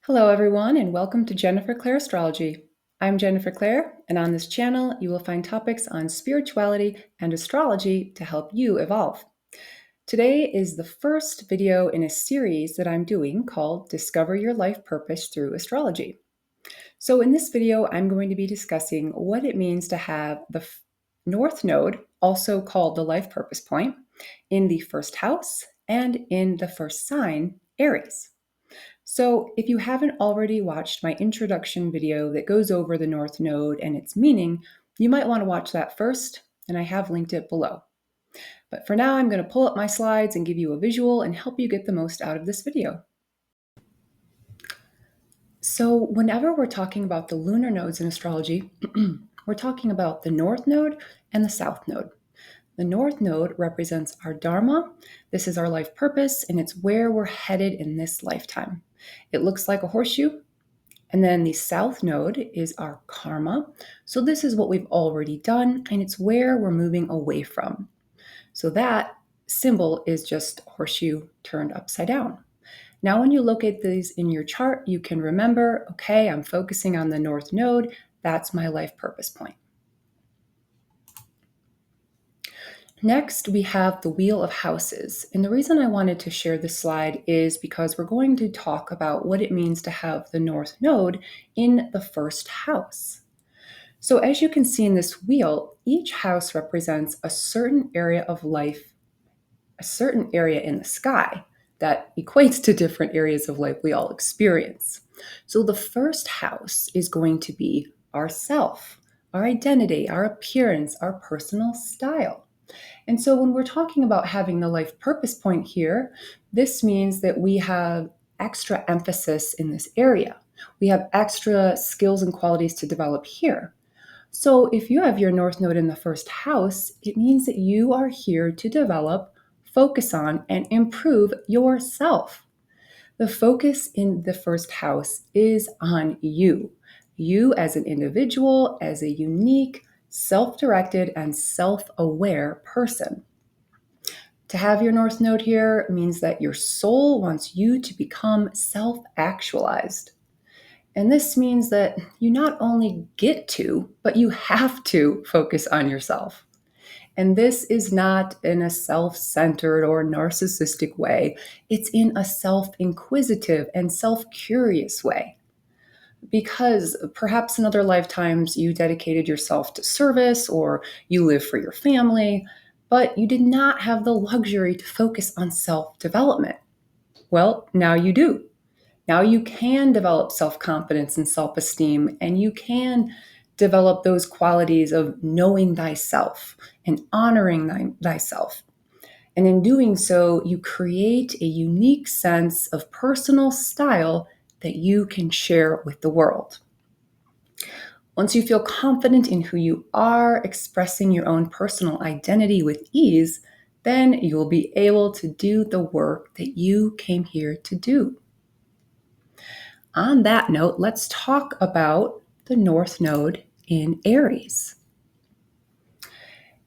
Hello, everyone, and welcome to Jennifer Clair Astrology. I'm Jennifer Clair, and on this channel, you will find topics on spirituality and astrology to help you evolve. Today is the first video in a series that I'm doing called Discover Your Life Purpose Through Astrology. So, in this video, I'm going to be discussing what it means to have the North Node, also called the Life Purpose Point, in the first house and in the first sign, Aries. So, if you haven't already watched my introduction video that goes over the North Node and its meaning, you might want to watch that first, and I have linked it below. But for now, I'm going to pull up my slides and give you a visual and help you get the most out of this video. So, whenever we're talking about the lunar nodes in astrology, we're talking about the North Node and the South Node. The North Node represents our Dharma. This is our life purpose, and it's where we're headed in this lifetime. It looks like a horseshoe. And then the South Node is our karma. So this is what we've already done, and it's where we're moving away from. So that symbol is just horseshoe turned upside down. Now, when you look at these in your chart, you can remember, okay, I'm focusing on the North Node. That's my life purpose point. Next, we have the Wheel of Houses. And the reason I wanted to share this slide is because we're going to talk about what it means to have the North Node in the first house. So as you can see in this wheel, each house represents a certain area of life, a certain area in the sky that equates to different areas of life we all experience. So the first house is going to be our self, our identity, our appearance, our personal style. And so when we're talking about having the life purpose point here, this means that we have extra emphasis in this area. We have extra skills and qualities to develop here. So if you have your North Node in the first house, it means that you are here to develop, focus on, and improve yourself. The focus in the first house is on you. You as an individual, as a unique, self-directed, and self-aware person. To have your North Node here means that your soul wants you to become self-actualized. And this means that you not only get to, but you have to focus on yourself. And this is not in a self-centered or narcissistic way. It's in a self-inquisitive and self-curious way. Because perhaps in other lifetimes you dedicated yourself to service or you live for your family, but you did not have the luxury to focus on self-development. Well, now you do. Now you can develop self-confidence and self-esteem, and you can develop those qualities of knowing thyself and honoring thyself. And in doing so, you create a unique sense of personal style that you can share with the world. Once you feel confident in who you are, expressing your own personal identity with ease, then you will be able to do the work that you came here to do. On that note, let's talk about the North Node in Aries.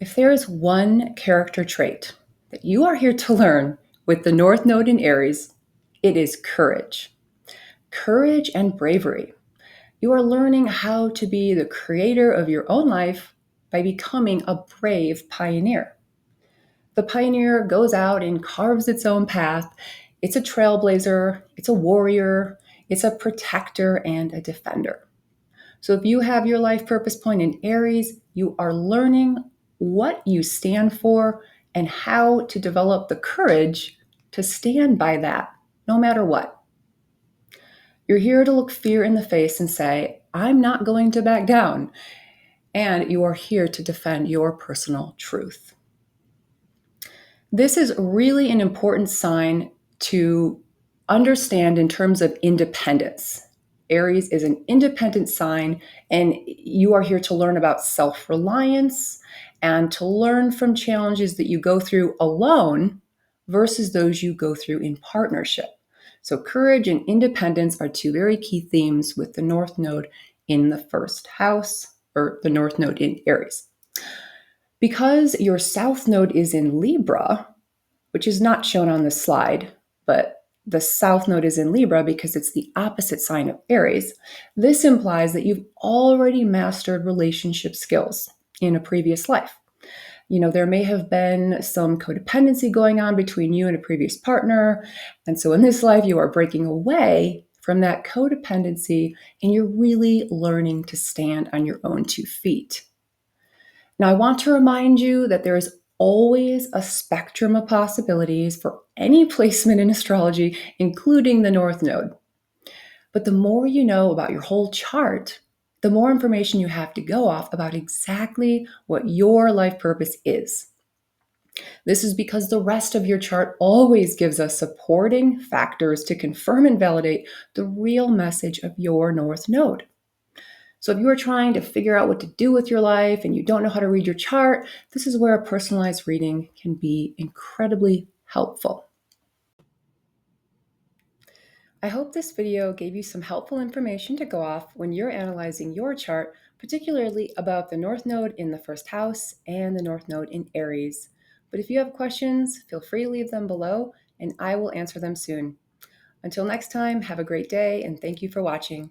If there is one character trait that you are here to learn with the North Node in Aries, it is courage. Courage and bravery. You are learning how to be the creator of your own life by becoming a brave pioneer. The pioneer goes out and carves its own path. It's a trailblazer, it's a warrior, it's a protector and a defender. So if you have your life purpose point in Aries, you are learning what you stand for and how to develop the courage to stand by that, no matter what. You're here to look fear in the face and say, I'm not going to back down. And you are here to defend your personal truth. This is really an important sign to understand in terms of independence. Aries is an independent sign, and you are here to learn about self-reliance and to learn from challenges that you go through alone versus those you go through in partnership. So courage and independence are two very key themes with the North Node in the first house, or the North Node in Aries. Because your South Node is in Libra, which is not shown on this slide, but The south node is in Libra because it's the opposite sign of Aries. This implies that you've already mastered relationship skills in a previous life. There may have been some codependency going on between you and a previous partner. And so in this life, you are breaking away from that codependency and you're really learning to stand on your own 2 feet. Now, I want to remind you that there is always a spectrum of possibilities for any placement in astrology, including the North Node. But the more you know about your whole chart, the more information you have to go off about exactly what your life purpose is. This is because the rest of your chart always gives us supporting factors to confirm and validate the real message of your North Node. So if you are trying to figure out what to do with your life and you don't know how to read your chart, this is where a personalized reading can be incredibly helpful. I hope this video gave you some helpful information to go off when you're analyzing your chart, particularly about the North Node in the first house and the North Node in Aries. But if you have questions, feel free to leave them below and I will answer them soon. Until next time, have a great day and thank you for watching.